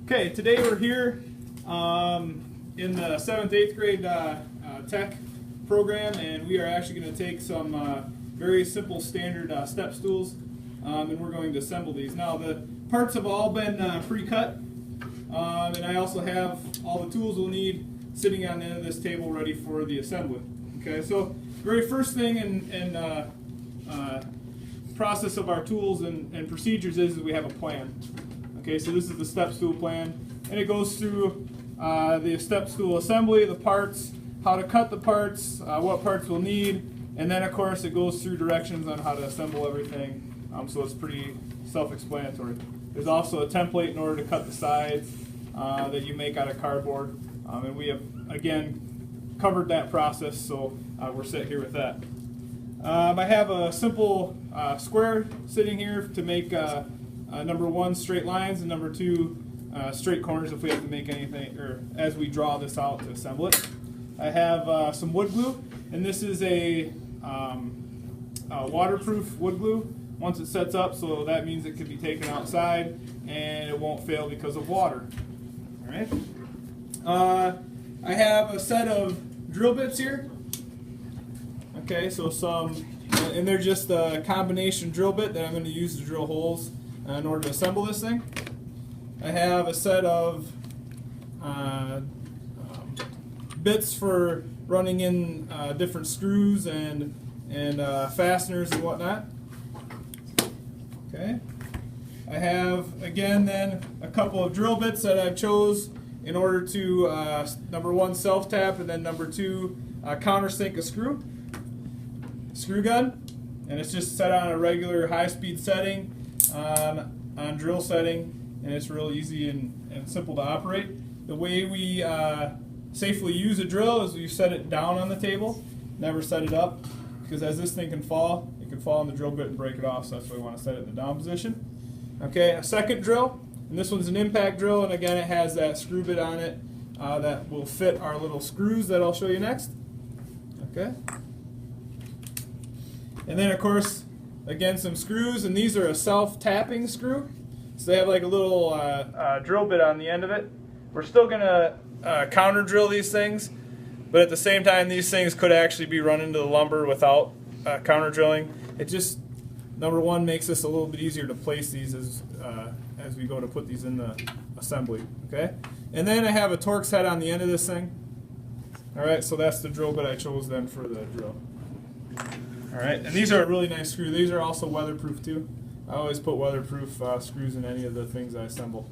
Okay, today we're here in the 7th, 8th grade tech program, and we are actually going to take some very simple standard step stools, and we're going to assemble these. Now the parts have all been pre-cut, and I also have all the tools we'll need sitting on the end of this table ready for the assembly. Okay, so very first thing in process of our tools and procedures is we have a plan. Okay, so this is the step stool plan, and it goes through the step stool assembly, the parts, how to cut the parts, what parts we'll need, and then of course it goes through directions on how to assemble everything, so it's pretty self-explanatory. There's also a template in order to cut the sides that you make out of cardboard, and we have, again, covered that process, so we're set here with that. I have a simple square sitting here to make number 1, straight lines, and number 2, straight corners if we have to make anything, or as we draw this out to assemble it. I have some wood glue, and this is a waterproof wood glue once it sets up, so that means it can be taken outside and it won't fail because of water. All right. I have a set of drill bits here. Okay, so and they're just a combination drill bit that I'm going to use to drill holes in order to assemble this thing. I have a set of bits for running in different screws and fasteners and whatnot. Okay. I have, again, then a couple of drill bits that I've chose in order to, number 1, self-tap, and then number 2, countersink a screw gun, and it's just set on a regular high-speed setting on drill setting, and it's real easy and simple to operate. The way we safely use a drill is we set it down on the table, never set it up, because as this thing can fall, it can fall on the drill bit and break it off, so that's why we want to set it in the down position. Okay, a second drill, and this one's an impact drill, and again it has that screw bit on it that will fit our little screws that I'll show you next. Okay. And then of course, again, some screws, and these are a self-tapping screw. So they have like a little drill bit on the end of it. We're still going to counter drill these things, but at the same time these things could actually be run into the lumber without counter drilling. It just, number 1, makes this a little bit easier to place these as we go to put these in the assembly. Okay? And then I have a Torx head on the end of this thing. Alright, so that's the drill bit I chose then for the drill. Alright, and these are a really nice screw. These are also weatherproof too. I always put weatherproof screws in any of the things I assemble,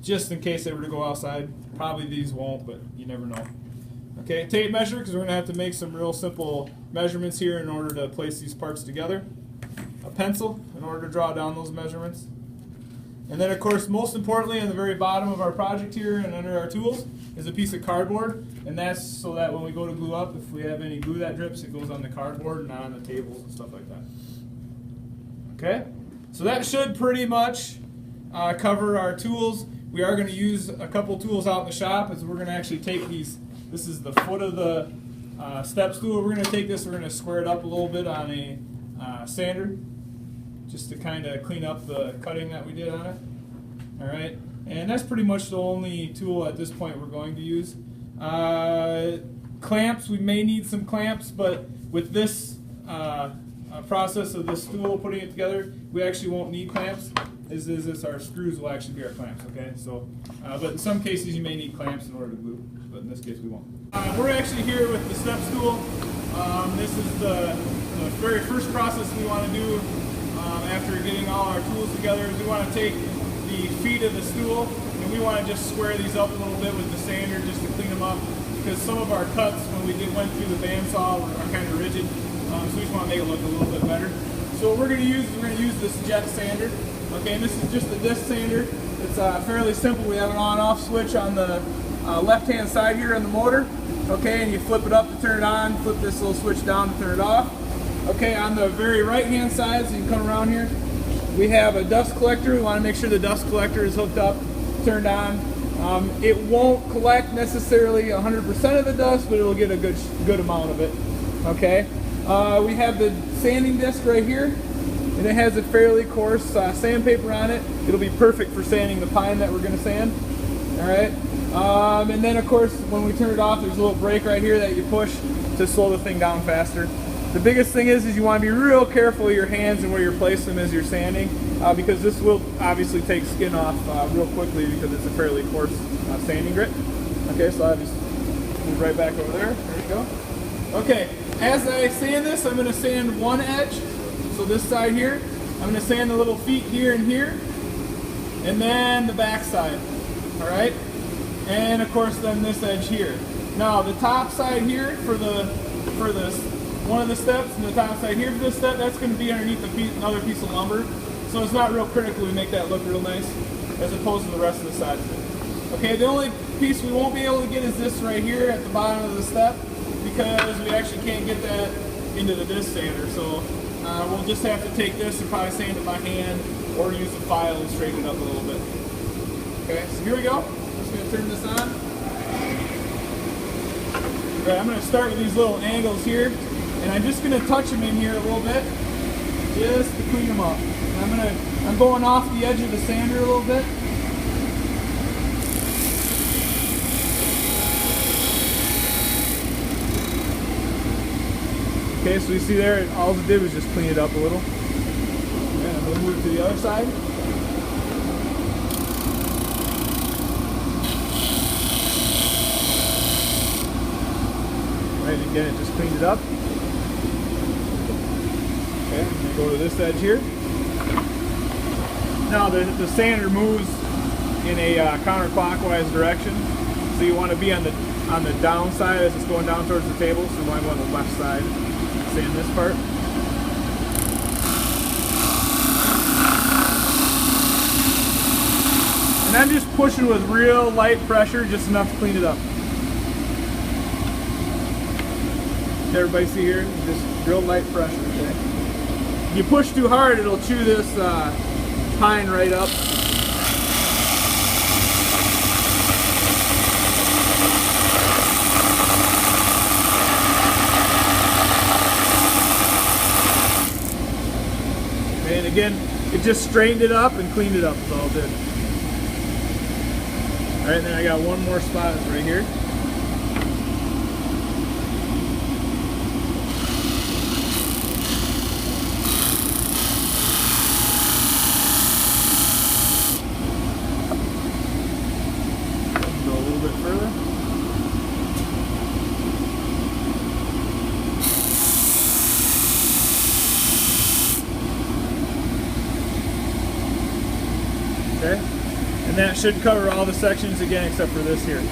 just in case they were to go outside. Probably these won't, but you never know. Okay, tape measure, because we're going to have to make some real simple measurements here in order to place these parts together. A pencil in order to draw down those measurements. And then of course, most importantly, on the very bottom of our project here and under our tools is a piece of cardboard, and that's so that when we go to glue up, if we have any glue that drips, it goes on the cardboard and not on the tables and stuff like that. Okay, so that should pretty much cover our tools. We are going to use a couple tools out in the shop, as we're going to actually take these. This is the foot of the step stool. We're going to take this, we're going to square it up a little bit on a sander, just to kind of clean up the cutting that we did on it. Alright, and that's pretty much the only tool at this point we're going to use. Clamps, we may need some clamps, but with this process of this stool, putting it together, we actually won't need clamps. Our screws will actually be our clamps, okay? So, but in some cases you may need clamps in order to glue, but in this case we won't. We're actually here with the step stool. This is the very first process we want to do after getting all our tools together. Is we want to take the feet of the stool and we want to just square these up a little bit with the sander just to clean them up, because some of our cuts when we went through the bandsaw are kind of rigid, so we just want to make it look a little bit better. So what we're going to use this jet sander. Okay, and this is just a disc sander. It's fairly simple. We have an on-off switch on the left-hand side here on the motor. Okay, and you flip it up to turn it on, flip this little switch down to turn it off. Okay, on the very right-hand side, so you can come around here, we have a dust collector. We want to make sure the dust collector is hooked up, turned on. It won't collect necessarily 100% of the dust, but it will get a good amount of it. Okay, we have the sanding disc right here, and it has a fairly coarse sandpaper on it. It'll be perfect for sanding the pine that we're going to sand. Alright, and then of course when we turn it off, there's a little brake right here that you push to slow the thing down faster. The biggest thing is you want to be real careful with your hands and where you place them as you're sanding, because this will obviously take skin off real quickly because it's a fairly coarse sanding grit. Okay, so I'll just move right back over there. There we go. Okay, as I sand this, I'm going to sand one edge, so this side here. I'm going to sand the little feet here and here, and then the back side. Alright? And of course then this edge here. Now the top side here for this one of the steps, and the top side here for this step, that's going to be underneath another piece of lumber. So it's not real critical to make that look real nice, as opposed to the rest of the sides of it. Okay, the only piece we won't be able to get is this right here at the bottom of the step, because we actually can't get that into the disc sander. So we'll just have to take this and probably sand it by hand, or use a file and straighten it up a little bit. Okay, so here we go. I'm just going to turn this on. Okay, I'm going to start with these little angles here, and I'm just going to touch them in here a little bit, just to clean them up. And I'm going off the edge of the sander a little bit. Okay, so you see there, all it did was just clean it up a little. And we'll move to the other side. Right, again, it just cleaned it up. Okay, I'm going to go to this edge here. Now the sander moves in a counterclockwise direction, so you want to be on the down side as it's going down towards the table, so you want to go on the left side. Sand this part. And I'm just pushing with real light pressure, just enough to clean it up. Everybody see here? Just real light pressure. Okay? If you push too hard, it'll chew this pine right up. And again, it just straightened it up and cleaned it up, so all did. Alright, then I got one more spot right here. Go a little bit further. Okay, and that should cover all the sections again except for this here.